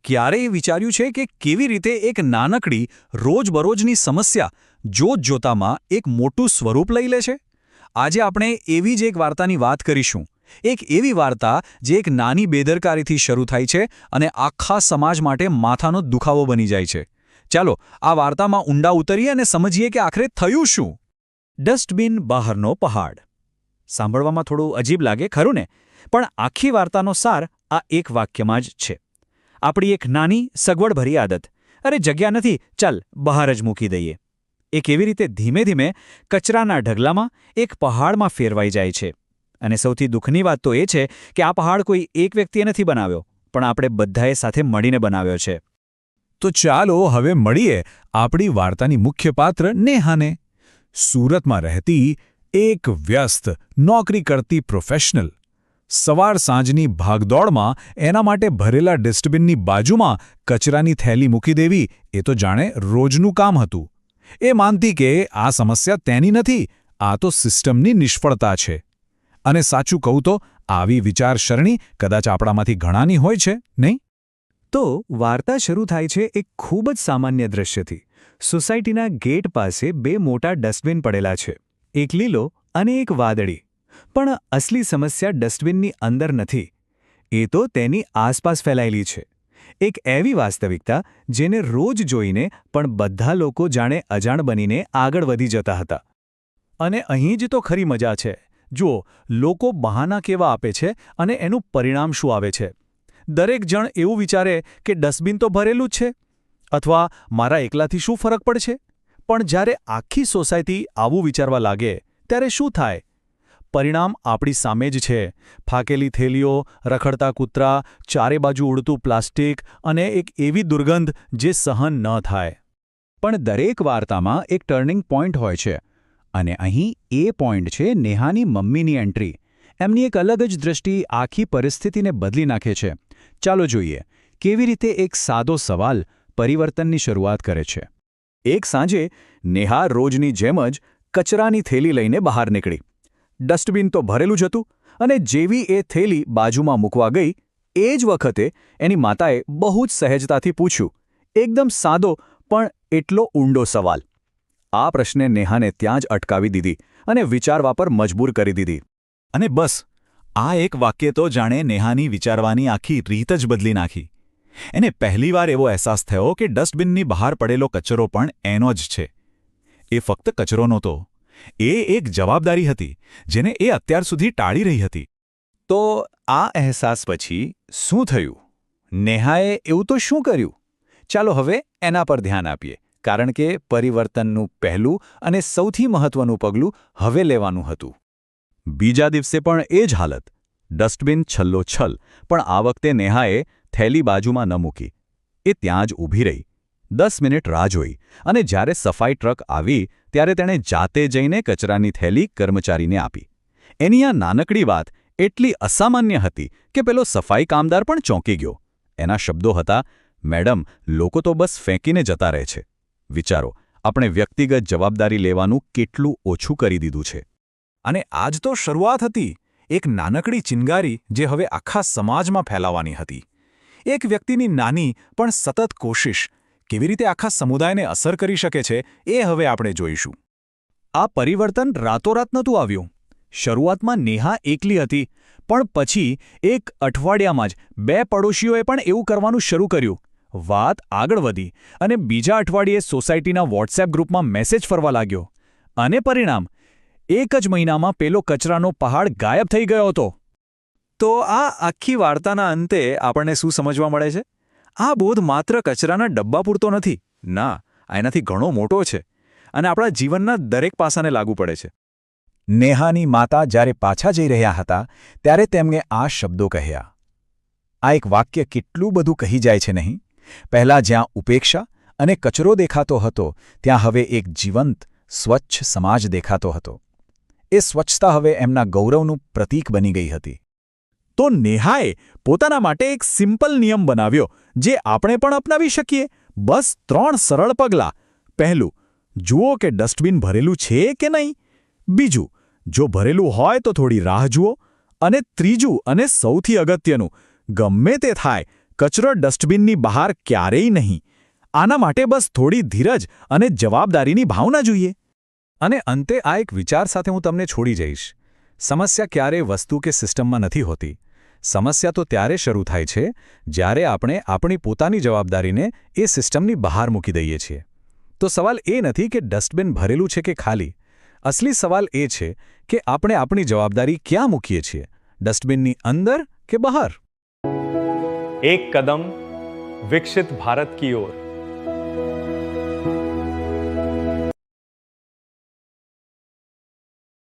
ક્યારેય વિચાર્યું છે કે કેવી રીતે એક નાનકડી રોજબરોજની સમસ્યા જોતજોતામાં એક મોટું સ્વરૂપ લઈ લે છે? આજે આપણે એવી જ એક વાર્તાની વાત કરીશું. એક એવી વાર્તા જે એક નાની બેદરકારીથી શરૂ થાય છે અને આખા સમાજ માટે માથાનો દુખાવો બની જાય છે. ચાલો આ વાર્તામાં ઊંડા ઉતરીએ અને સમજીએ કે આખરે થયું શું. ડસ્ટબિન બહારનો પહાડ. સાંભળવામાં થોડું અજીબ લાગે ખરું ને? પણ આખી વાર્તાનો સાર આ એક વાક્યમાં જ છે. આપણી એક નાની સગવડભરી આદત, અરે જગ્યા નથી, ચાલ બહાર જ મૂકી દઈએ, એ કેવી રીતે ધીમે ધીમે કચરાના ઢગલામાં એક પહાડમાં ફેરવાઈ જાય છે. અને સૌથી દુઃખની વાત તો એ છે કે આ પહાડ કોઈ એક વ્યક્તિએ નથી બનાવ્યો, પણ આપણે બધાએ સાથે મળીને બનાવ્યો છે. તો ચાલો હવે મળીએ આપણી વાર્તાની મુખ્ય પાત્ર નેહાને. સુરતમાં રહેતી એક વ્યસ્ત નોકરી કરતી પ્રોફેશનલ. સવાર સાંજની ભાગદોડમાં એના માટે ભરેલા ડસ્ટબિનની બાજુમાં કચરાની થેલી મૂકી દેવી એ તો જાણે રોજનું કામ હતું. એ માનતી કે આ સમસ્યા તેની નથી, આ તો સિસ્ટમની નિષ્ફળતા છે. અને સાચું કહું તો આવી વિચારસરણી કદાચ આપણામાંથી ઘણાની હોય છે, નહીં? તો વાર્તા શરૂ થાય છે એક ખૂબ જ સામાન્ય દૃશ્યથી. સોસાયટીના ગેટ પાસે બે મોટા ડસ્ટબિન પડેલા છે, એક લીલો અને એક વાદળી. પણ અસલી સમસ્યા ડસ્ટબિનની અંદર નથી, એ તો તેની આસપાસ ફેલાયેલી છે. એક એવી વાસ્તવિકતા જેને રોજ જોઈને પણ બધા લોકો જાણે અજાણ બનીને આગળ વધી જતા હતા. અને અહીં જ તો ખરી મજા છે. જુઓ, લોકો બહાના કેવા આપે છે અને એનું પરિણામ શું આવે છે. દરેક જણ એવું વિચારે કે ડસ્ટબિન તો ભરેલું જ છે, અથવા મારા એકલાથી શું ફરક પડશે. પણ જ્યારે આખી સોસાયટી આવું વિચારવા લાગે ત્યારે શું થાય? પરિણામ આપણી સામે જ છે. ફાકેલી થેલીઓ, રખડતા કૂતરા, ચારે બાજુ ઉડતું પ્લાસ્ટિક અને એક એવી દુર્ગંધ જે સહન ન થાય. પણ દરેક વાર્તામાં એક ટર્નિંગ પોઈન્ટ હોય છે. અને અહીં એ પોઈન્ટ છે નેહાની મમ્મીની એન્ટ્રી. એમની એક અલગ જ દૃષ્ટિ આખી પરિસ્થિતિને બદલી નાખે છે. ચાલો જોઈએ કેવી રીતે એક સાદો સવાલ પરિવર્તનની શરૂઆત કરે છે. એક સાંજે નેહા રોજની જેમ જ કચરાની થેલી લઈને બહાર નીકળી. ડસ્ટબિન તો ભરેલું જ હતું, અને જેવી એ થેલી બાજુમાં મૂકવા ગઈ એ જ વખતે એની માતાએ બહુ જ સહેજતાથી પૂછ્યું, એકદમ સાદો પણ એટલો ઊંડો સવાલ. આ પ્રશ્ને નેહાને ત્યાં જ અટકાવી દીધી અને વિચારવા પર મજબૂર કરી દીધી. અને બસ આ એક વાક્ય તો જાણે નેહાની વિચારવાની આખી રીત જ બદલી નાખી. એને પહેલીવાર એવો અહેસાસ થયો કે ડસ્ટબિનની બહાર પડેલો કચરો પણ એનો જ છે. એ ફક્ત કચરો નહોતો, એ એક જવાબદારી હતી જેને એ અત્યાર સુધી ટાળી રહી હતી. તો આ અહેસાસ પછી શું થયું? નેહાએ એવું તો શું કર્યું? ચાલો હવે એના પર ધ્યાન આપીએ, કારણ કે પરિવર્તનનું પહેલું અને સૌથી મહત્વનું પગલું હવે લેવાનું હતું. બીજા દિવસે પણ એ જ હાલત. ડસ્ટબિન છલ્લોછલ, પણ આ વખતે નેહાએ થેલી બાજુમાં ન મૂકી. એ ત્યાં જ ઊભી રહી. 10 મિનિટ રાહ જોઈ, અને જ્યારે સફાઈ ટ્રક આવી ત્યારે તેણે જાતે જઈને કચરાની થેલી કર્મચારીને આપી. એની આ નાનકડી વાત એટલી અસામાન્ય હતી કે પેલો સફાઈ કામદાર પણ ચોંકી ગયો. એના શબ્દો હતા, મેડમ, લોકો તો બસ ફેંકીને જતા રહે છે. વિચારો, આપણે વ્યક્તિગત જવાબદારી લેવાનું કેટલું ઓછું કરી દીધું છે. અને આજ તો શરૂઆત હતી, એક નાનકડી ચિનગારી જે હવે આખા સમાજમાં ફેલાવાની હતી. એક વ્યક્તિની નાની પણ સતત કોશિશ કેવી રીતે આખા સમુદાયને અસર કરી શકે છે એ હવે આપણે જોઈશું. આ પરિવર્તન રાતોરાત નહોતું આવ્યું. શરૂઆતમાં નેહા એકલી હતી, પણ પછી એક અઠવાડિયામાં જ 2 પડોશીઓએ પણ એવું કરવાનું શરૂ કર્યું. વાત આગળ વધી અને બીજા અઠવાડિયે સોસાયટીના વોટ્સએપ ગ્રુપમાં મેસેજ ફરવા લાગ્યો. અને પરિણામ, એક જ મહિનામાં પેલો કચરાનો પહાડ ગાયબ થઈ ગયો હતો. તો આ આખી વાર્તાના અંતે આપણને શું સમજવા મળે છે? આ બોધ માત્ર કચરાના ડબ્બા પૂરતો નથી. ના, એનાથી ઘણો મોટો છે અને આપણા જીવનના દરેક પાસાને લાગુ પડે છે. નેહાની માતા જ્યારે પાછા જઈ રહ્યા હતા ત્યારે તેમને આ શબ્દો કહ્યા. આ એક વાક્ય કેટલું બધું કહી જાય છે, નહીં? પહેલાં જ્યાં ઉપેક્ષા અને કચરો દેખાતો હતો, ત્યાં હવે એક જીવંત, સ્વચ્છ સમાજ દેખાતો હતો. એ સ્વચ્છતા હવે એમના ગૌરવનું પ્રતીક બની ગઈ હતી. તો નેહાએ પોતાના માટે એક સિમ્પલ નિયમ બનાવ્યો જે આપણે પણ અપનાવી શકીએ. બસ 3 સરળ પગલાં. પહેલું, જુઓ કે ડસ્ટબિન ભરેલું છે કે નહીં. બીજું, જો ભરેલું હોય તો થોડી રાહ જુઓ. અને ત્રીજું અને સૌથી અગત્યનું, ગમે તે થાય કચરો ડસ્ટબિનની બહાર ક્યારેય નહીં. આના માટે બસ થોડી ધીરજ અને જવાબદારીની ભાવના જોઈએ. અને અંતે આ એક વિચાર સાથે હું તમને છોડી જઈશ. સમસ્યા ક્યારેય વસ્તુ કે સિસ્ટમમાં નથી હોતી. સમસ્યા તો ત્યારે શરૂ થાય છે જ્યારે આપણે આપણી પોતાની જવાબદારીને એ સિસ્ટમની બહાર મૂકી દઈએ છીએ. તો સવાલ એ નથી કે ડસ્ટબિન ભરેલું છે કે ખાલી. અસલી સવાલ એ છે કે આપણે આપણી જવાબદારી ક્યાં મૂકીએ છીએ, ડસ્ટબિનની અંદર કે બહાર? एक कदम विकसित भारत की ओर.